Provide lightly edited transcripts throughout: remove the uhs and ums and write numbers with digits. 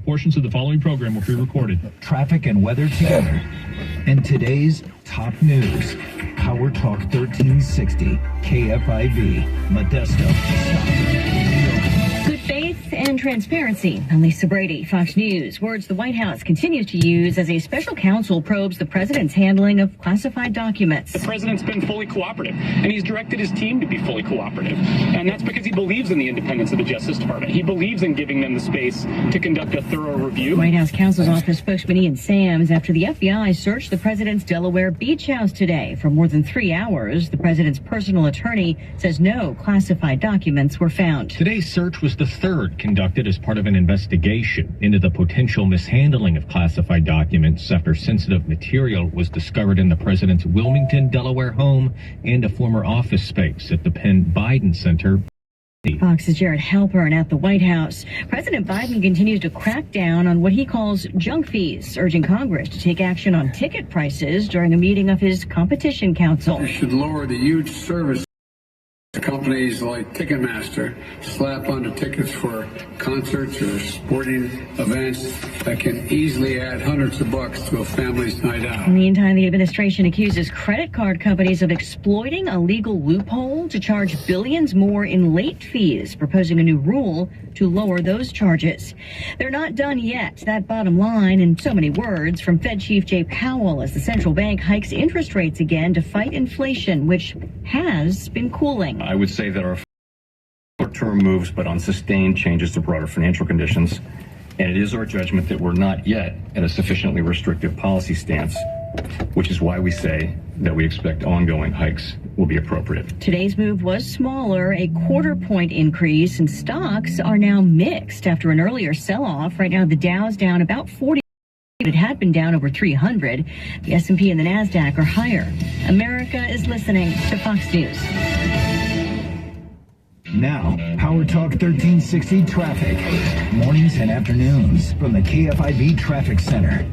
Portions of the following program will be recorded. Traffic and weather together. And today's top news. Power Talk 1360, KFIV, Modesto. Good faith and transparency. I'm Lisa Brady, Fox News. Words the White House continues to use as a special counsel probes the president's handling of classified documents. The president's been fully cooperative, and he's directed his team to be fully cooperative. And that's because he believes in the independence of the Justice Department. He believes in giving them the space to conduct a thorough review. White House counsel's office spokesman Ian Sams after the FBI searched the president's Delaware beach house today for more than 3 hours. The president's personal attorney says no classified documents were found. Today's search was the third conducted as part of an investigation into the potential mishandling of classified documents after sensitive material was discovered in the president's Wilmington, Delaware home and a former office space at the Penn Biden Center. Fox's Jared Halpern at the White House. President Biden continues to crack down on what he calls junk fees, urging Congress to take action on ticket prices during a meeting of his competition council. We should lower the huge service companies like Ticketmaster slap onto tickets for concerts or sporting events that can easily add hundreds of bucks to a family's night out. In the meantime, the administration accuses credit card companies of exploiting a legal loophole to charge billions more in late fees, proposing a new rule to lower those charges. They're not done yet. That bottom line in so many words from Fed Chief Jay Powell as the central bank hikes interest rates again to fight inflation, which has been cooling. I would say that our short-term moves, but on sustained changes to broader financial conditions, and it is our judgment that we're not yet at a sufficiently restrictive policy stance, which is why we say that we expect ongoing hikes will be appropriate. Today's move was smaller, a quarter-point increase, and stocks are now mixed after an earlier sell-off. Right now, the Dow's down about 40. It had been down over 300. The S&P and the NASDAQ are higher. America is listening to Fox News. Now, Power Talk 1360 traffic. Mornings and afternoons from the KFIV Traffic Center.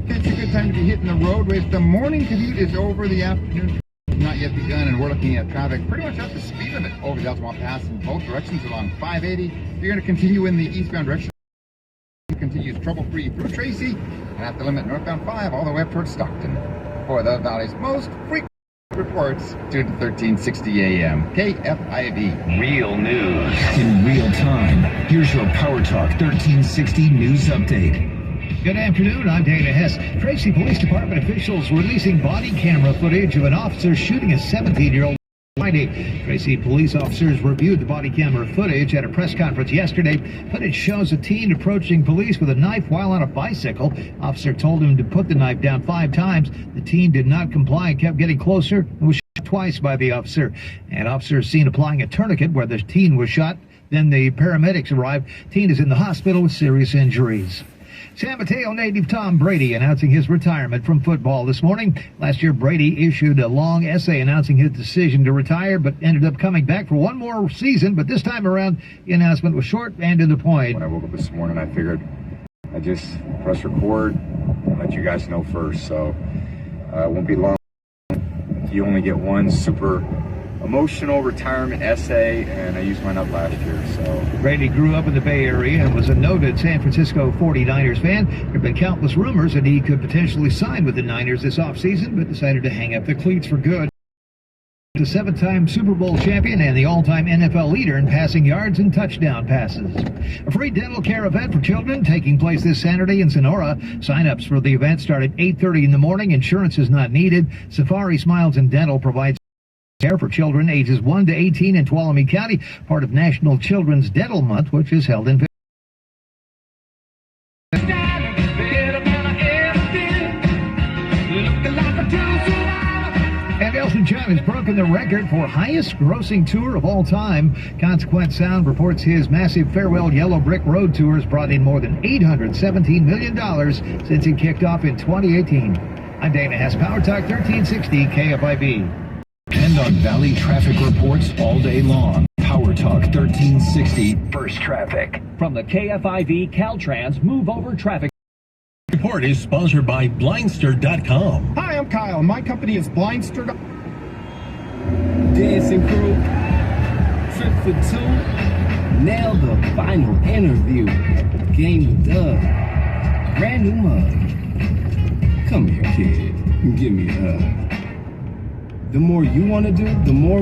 It's a good time to be hitting the roadways. The morning commute is over. The afternoon has not yet begun, and we're looking at traffic pretty much at the speed limit over the Altamont Pass in both directions along 580. You're going to continue in the eastbound direction. Continues trouble-free through Tracy, and at the limit northbound 5 all the way up towards Stockton. For the Valley's most frequent reports, 2 to 1360 a.m. KFIV. Real news. In real time. Here's your Power Talk 1360 news update. Good afternoon, I'm Dana Hess. Tracy Police Department officials releasing body camera footage of an officer shooting a 17-year-old Friday. Tracy police officers reviewed the body camera footage at a press conference yesterday. Footage shows a teen approaching police with a knife while on a bicycle. Officer told him to put the knife down 5 times. The teen did not comply and kept getting closer and was shot twice by the officer. And officers seen applying a tourniquet where the teen was shot. Then the paramedics arrived. Teen is in the hospital with serious injuries. San Mateo native Tom Brady announcing his retirement from football this morning. Last year, Brady issued a long essay announcing his decision to retire, but ended up coming back for one more season. But this time around, the announcement was short and to the point. When I woke up this morning, I figured I'd just press record and let you guys know first. So it won't be long. You only get one super emotional retirement essay, and I used mine up last year. So Brady grew up in the Bay Area and was a noted San Francisco 49ers fan. There have been countless rumors that he could potentially sign with the Niners this offseason, but decided to hang up the cleats for good. The 7-time Super Bowl champion and the all-time NFL leader in passing yards and touchdown passes. A free dental care event for children taking place this Saturday in Sonora. Sign-ups for the event start at 8:30 in the morning. Insurance is not needed. Safari Smiles and Dental provides care for children ages 1 to 18 in Tuolumne County, part of National Children's Dental Month, which is held in And Elton John has broken the record for highest grossing tour of all time. Consequent Sound reports his massive Farewell Yellow Brick Road tour has brought in more than $817 million since it kicked off in 2018. I'm Dana Hess, Power Talk 1360 KFIV. And on Valley traffic reports all day long. Power Talk 1360 First Traffic. From the KFIV Caltrans Move Over Traffic Report is sponsored by Blindster.com. Hi, I'm Kyle. My company is Blindster. Dancing crew, trip for 2, nailed the final interview. game with Doug. Brand new mug. Come here, kid. Give me a hug. The more you want to do, the more.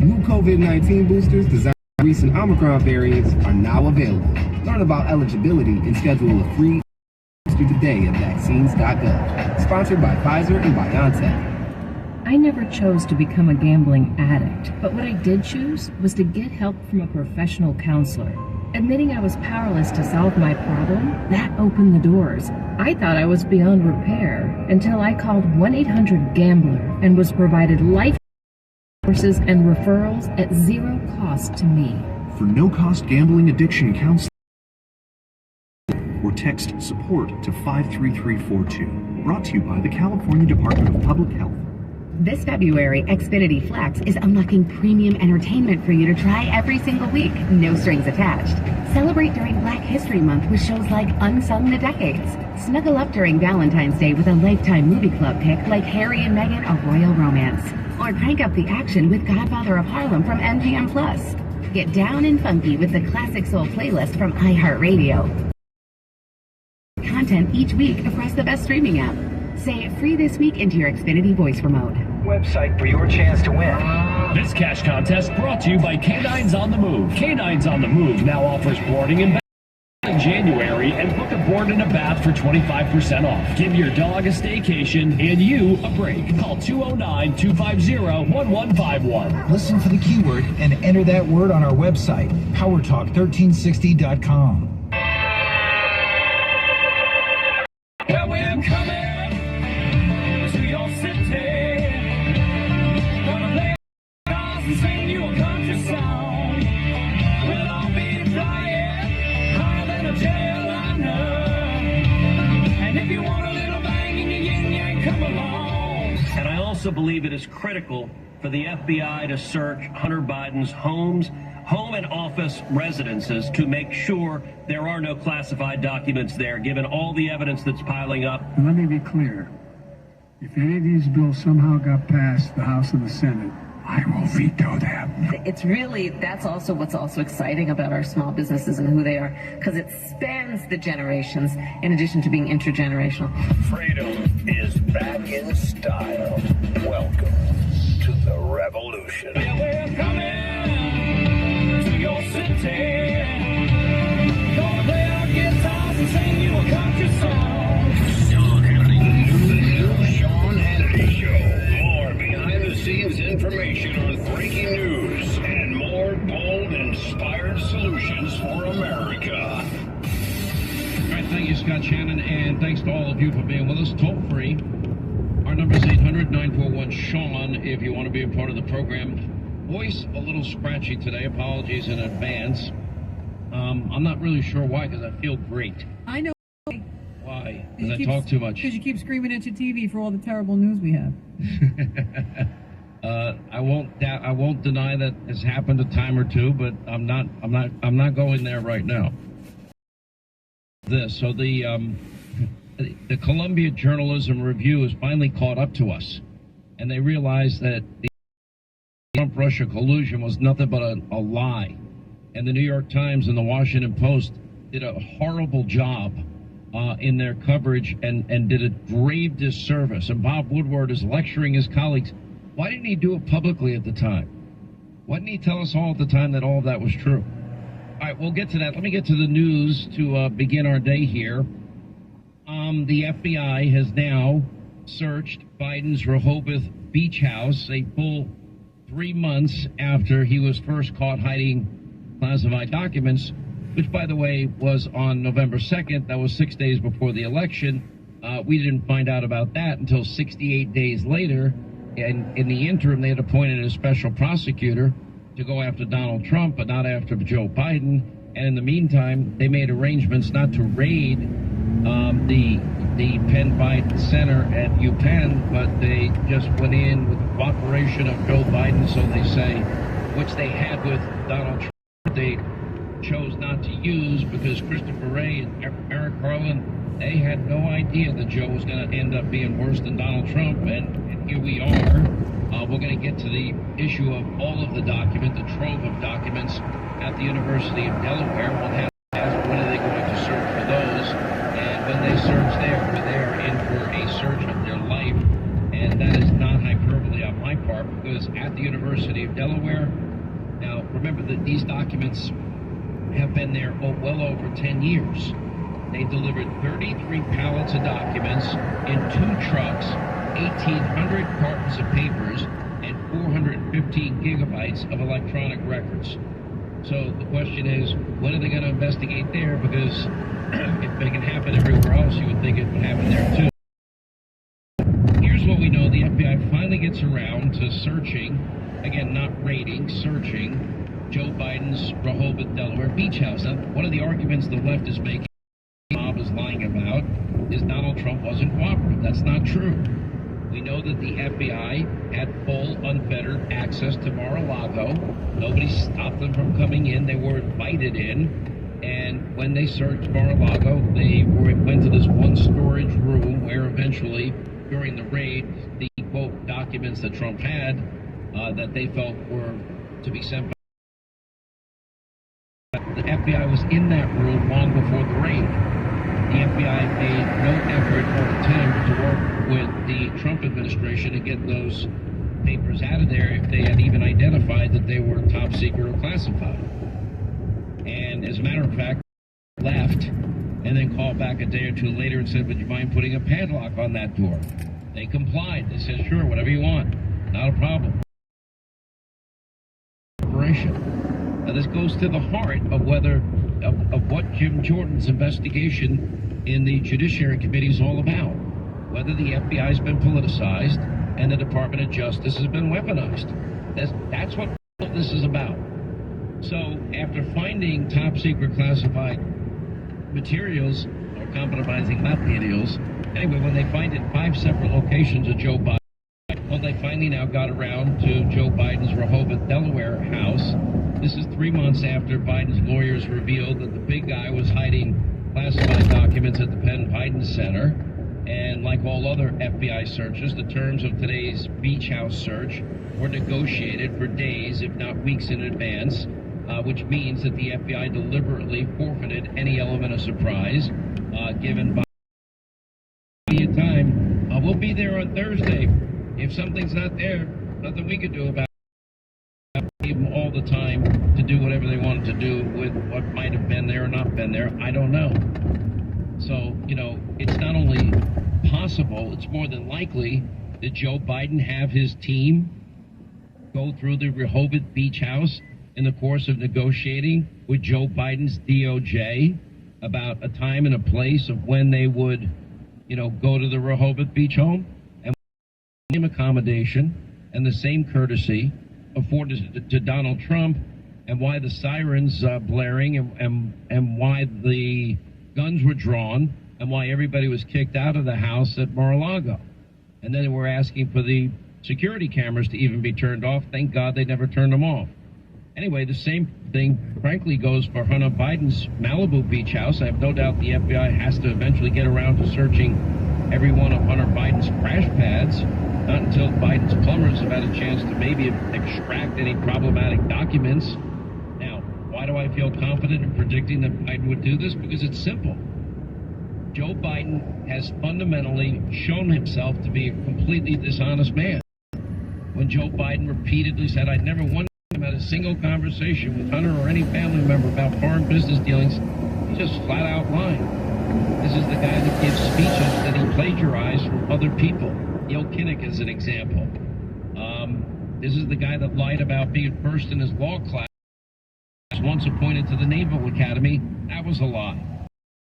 New COVID-19 boosters designed by recent Omicron variants are now available. Learn about eligibility and schedule a free booster today at vaccines.gov. Sponsored by Pfizer and BioNTech. I never chose to become a gambling addict, but what I did choose was to get help from a professional counselor. Admitting I was powerless to solve my problem, that opened the doors. I thought I was beyond repair until I called 1-800-GAMBLER and was provided life resources and referrals at zero cost to me. For no-cost gambling addiction counseling, or text SUPPORT to 53342. Brought to you by the California Department of Public Health. This February, Xfinity Flex is unlocking premium entertainment for you to try every single week, no strings attached. Celebrate during Black History Month with shows like Unsung the Decades. Snuggle up during Valentine's Day with a Lifetime Movie Club pick like Harry and Meghan, A Royal Romance. Or crank up the action with Godfather of Harlem from MGM Plus. Get down and funky with the Classic Soul playlist from iHeartRadio. Content each week across the best streaming app. Say free this week into your Xfinity voice remote. Website for your chance to win. This cash contest brought to you by Canines on the Move. Canines on the Move now offers boarding and bath in January and book a board and a bath for 25% off. Give your dog a staycation and you a break. Call 209-250-1151. Listen for the keyword and enter that word on our website, powertalk1360.com. Well, we're coming to your city. Gonna play cars and sing you a country song. We'll all be flying higher than a jetliner. And if you want a little bang in your yin-yang, come along. And I also believe it is critical for the FBI to search Hunter Biden's home and office residences to make sure there are no classified documents there, given all the evidence that's piling up. Let me be clear. If any of these bills somehow got past the House and the Senate, I will veto them. It's really, that's also what's also exciting about our small businesses and who they are, because it spans the generations in addition to being intergenerational. Freedom is back in style. Welcome to the revolution. Yeah, we're coming to your city. Gonna play our guitars and sing you a country song. Sean Hannity. The new Sean Hannity Show. More behind-the-scenes information on breaking news and more bold, inspired solutions for America. All right, thank you, Scott Shannon, and thanks to all of you for being with us. Toll free. Our number is 800-941-SEAN if you want to be a part of the program. Voice a little scratchy today. Apologies in advance. I'm not really sure why, because I feel great. I know. Why? Because I talk too much. Because you keep screaming at your TV for all the terrible news we have. I won't deny that has happened a time or two, but I'm not going there right now. So the Columbia Journalism Review has finally caught up to us, and they realized that the Trump-Russia collusion was nothing but a lie. And the New York Times and the Washington Post did a horrible job in their coverage and did a grave disservice. And Bob Woodward is lecturing his colleagues. Why didn't he do it publicly at the time? Why didn't he tell us all at the time that all of that was true? All right, we'll get to that. Let me get to the news to begin our day here. The FBI has now searched Biden's Rehoboth beach house a full 3 months after he was first caught hiding classified documents, which, by the way, was on November 2nd. That was 6 days before the election. We didn't find out about that until 68 days later. And in the interim, they had appointed a special prosecutor to go after Donald Trump, but not after Joe Biden. And in the meantime, they made arrangements not to raid the Penn Biden Center at UPenn, but they just went in with the cooperation of Joe Biden, so they say, which they had with Donald Trump. They chose not to use because Christopher Wray and Eric Carlin, they had no idea that Joe was going to end up being worse than Donald Trump, and here we are. We're going to get to the issue of all of the trove of documents at the University of Delaware. We'll have to ask, when are they search there. We're there in for a search of their life, and that is not hyperbole on my part, because at the University of Delaware, now remember that these documents have been there well over 10 years. They delivered 33 pallets of documents in 2 trucks, 1,800 cartons of papers, and 415 gigabytes of electronic records. So the question is, when are they going to investigate there? Because if they can happen everywhere else, you would think it would happen there too. Here's what we know. The FBI finally gets around to searching, again, not raiding, searching, Joe Biden's Rehoboth, Delaware beach house. Now, one of the arguments the left is making, Bob is lying about, is Donald Trump wasn't cooperative. That's not true. We know that the FBI had full, unfettered access to Mar-a-Lago. Nobody stopped them from coming in. They were invited in. And when they searched Mar-a-Lago, they went to this one storage room where eventually, during the raid, the, quote, documents that Trump had that they felt were to be sent back. The FBI was in that room long before the raid. The FBI made no effort or attempt to work with the Trump administration to get those papers out of there if they had even identified that they were top secret or classified. And as a matter of fact, left and then called back a day or two later and said, would you mind putting a padlock on that door? They complied. They said, sure, whatever you want. Not a problem. Now, this goes to the heart of whether of what Jim Jordan's investigation in the Judiciary Committee is all about. Whether the FBI has been politicized and the Department of Justice has been weaponized. That's what this is about. So after finding top secret classified materials or compromising materials, anyway, when they find it in 5 separate locations of Joe Biden, well, they finally now got around to Joe Biden's Rehoboth, Delaware house. This is 3 months after Biden's lawyers revealed that the big guy was hiding classified documents at the Penn Biden Center. And like all other FBI searches, the terms of today's beach house search were negotiated for days, if not weeks in advance, which means that the FBI deliberately forfeited any element of surprise given by the time. We'll be there on Thursday. If something's not there, nothing we could do about it. Give them all the time to do whatever they wanted to do with what might have been there or not been there. I don't know. So, you know, it's not only possible, it's more than likely that Joe Biden have his team go through the Rehoboth Beach House in the course of negotiating with Joe Biden's DOJ about a time and a place of when they would, you know, go to the Rehoboth Beach home, and the same accommodation and the same courtesy afforded to Donald Trump, and why the sirens blaring, and why the guns were drawn, and why everybody was kicked out of the house at Mar-a-Lago. And then we're asking for the security cameras to even be turned off. Thank God they never turned them off. Anyway, the same thing, frankly, goes for Hunter Biden's Malibu beach house. I have no doubt the FBI has to eventually get around to searching every one of Hunter Biden's crash pads, not until Biden's plumbers have had a chance to maybe extract any problematic documents. Now, why do I feel confident in predicting that Biden would do this? Because it's simple. Joe Biden has fundamentally shown himself to be a completely dishonest man. When Joe Biden repeatedly said, I'd never once had a single conversation with Hunter or any family member about foreign business dealings, he's just flat out lying. This is the guy that gives speeches that he plagiarized from other people. Neil Kinnock is an example. This is the guy that lied about being first in his law class. Once appointed to the Naval Academy, that was a lie.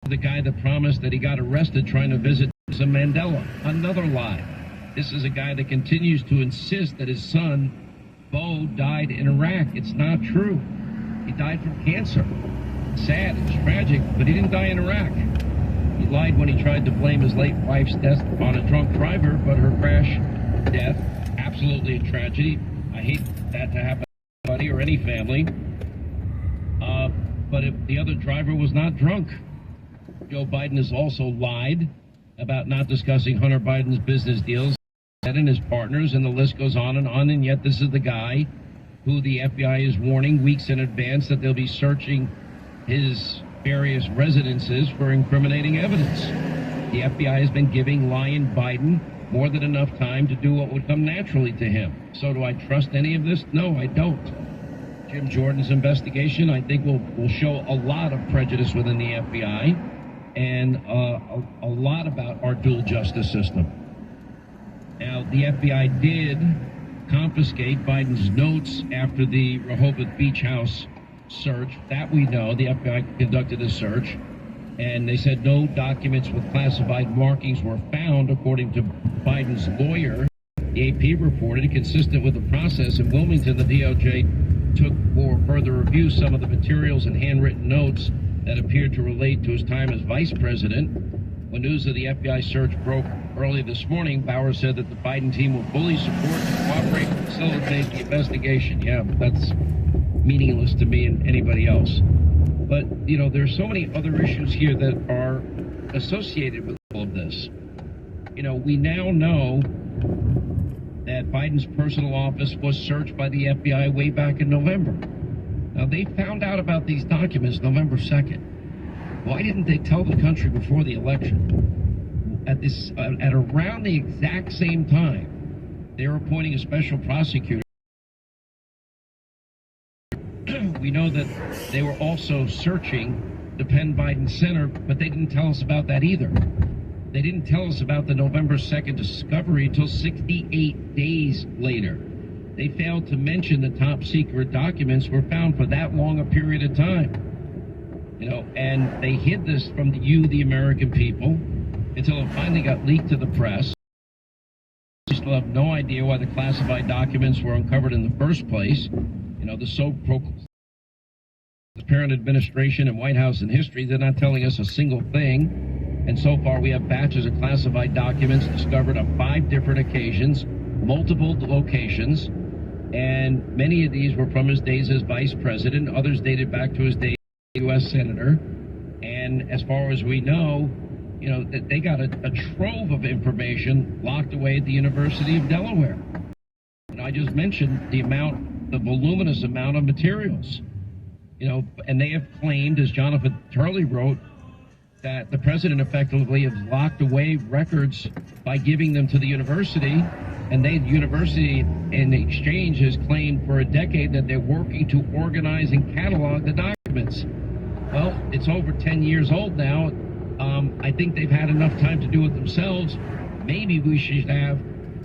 The guy that promised that he got arrested trying to visit Nelson Mandela, another lie. This is a guy that continues to insist that his son, Bo, died in Iraq. It's not true. He died from cancer. Sad, it's tragic, but he didn't die in Iraq. He lied when he tried to blame his late wife's death on a drunk driver, but her crash death, absolutely a tragedy. I hate that to happen to anybody or any family. But if the other driver was not drunk. Joe Biden has also lied about not discussing Hunter Biden's business deals and his partners, and the list goes on, and yet this is the guy who the FBI is warning weeks in advance that they'll be searching his various residences for incriminating evidence. The FBI has been giving Lion Biden more than enough time to do what would come naturally to him. So do I trust any of this? No, I don't. Jim Jordan's investigation, I think, will show a lot of prejudice within the FBI and a lot about our dual justice system. Now, the FBI did confiscate Biden's notes after the Rehoboth Beach House search. That we know. The FBI conducted a search, and they said no documents with classified markings were found, according to Biden's lawyer. The AP reported, consistent with the process in Wilmington, the DOJ took for further review some of the materials and handwritten notes that appeared to relate to his time as vice president. When news of the FBI search broke early this morning, Bauer said that the Biden team will fully support and cooperate and facilitate the investigation. Yeah, but that's meaningless to me and anybody else. But, you know, there's so many other issues here that are associated with all of this. You know, we now know that Biden's personal office was searched by the FBI way back in November. Now, they found out about these documents November 2nd. Why didn't they tell the country before the election? At around the exact same time, they were appointing a special prosecutor. We know that they were also searching the Penn Biden Center, but they didn't tell us about that either. They didn't tell us about the November 2nd discovery until 68 days later. They failed to mention the top secret documents were found for that long a period of time. You know, and they hid this from you, the American people, until it finally got leaked to the press. We still have no idea why the classified documents were uncovered in the first place. You know, the so-called parent administration and White House in history, they're not telling us a single thing. And so far, we have batches of classified documents discovered on 5 different occasions, multiple locations, and many of these were from his days as vice president. Others dated back to his days as U.S. senator. And as far as we know, you know, that they got a trove of information locked away at the University of Delaware. And I just mentioned the voluminous amount of materials. You know, and they have claimed, as Jonathan Turley wrote, that the president effectively has locked away records by giving them to the university, and the university in exchange has claimed for a decade that they're working to organize and catalog the documents. Well, it's over 10 years old now. I think they've had enough time to do it themselves. Maybe we should have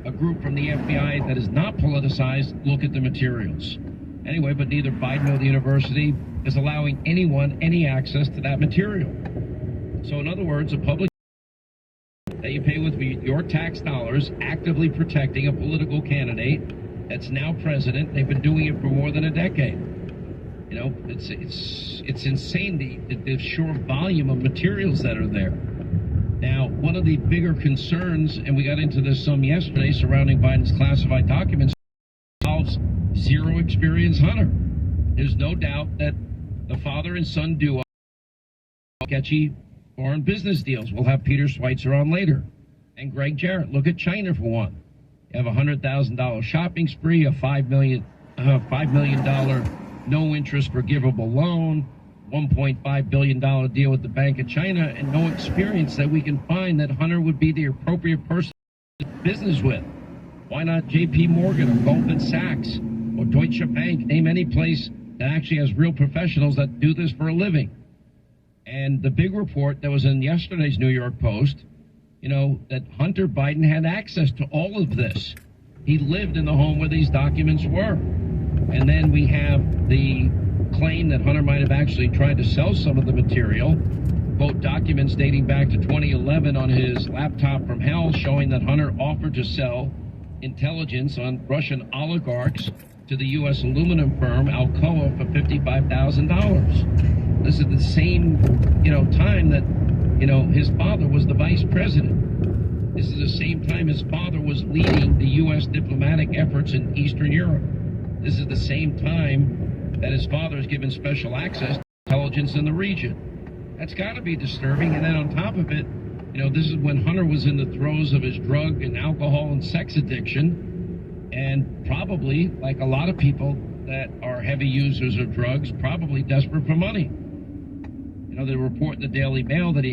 a group from the FBI that is not politicized look at the materials. Anyway, but neither Biden nor the university is allowing anyone any access to that material. So in other words, a public that you pay with your tax dollars actively protecting a political candidate that's now president. They've been doing it for more than a decade. You know, it's insane the sheer volume of materials that are there. Now, one of the bigger concerns, and we got into this some yesterday, surrounding Biden's classified documents, involves zero experience Hunter. There's no doubt that the father and son duo sketchy foreign business deals. We'll have Peter Schweitzer on later. And Greg Jarrett. Look at China for one. You have a $100,000 shopping spree, a $5 million no interest forgivable loan, $1.5 billion deal with the Bank of China, and no experience that we can find that Hunter would be the appropriate person to do business with. Why not J.P. Morgan or Goldman Sachs or Deutsche Bank? Name any place that actually has real professionals that do this for a living. And the big report that was in yesterday's New York Post, you know, that Hunter Biden had access to all of this. He lived in the home where these documents were. And then we have the claim that Hunter might have actually tried to sell some of the material. Quote, documents dating back to 2011 on his laptop from hell showing that Hunter offered to sell intelligence on Russian oligarchs to the U.S. aluminum firm Alcoa for $55,000. This is the same, you know, time that, you know, his father was the vice president. This is the same time his father was leading the U.S. diplomatic efforts in Eastern Europe. This is the same time that his father is given special access to intelligence in the region. That's got to be disturbing. And then on top of it, you know, this is when Hunter was in the throes of his drug and alcohol and sex addiction, and probably, like a lot of people that are heavy users of drugs, probably desperate for money. You know, they report in the Daily Mail that he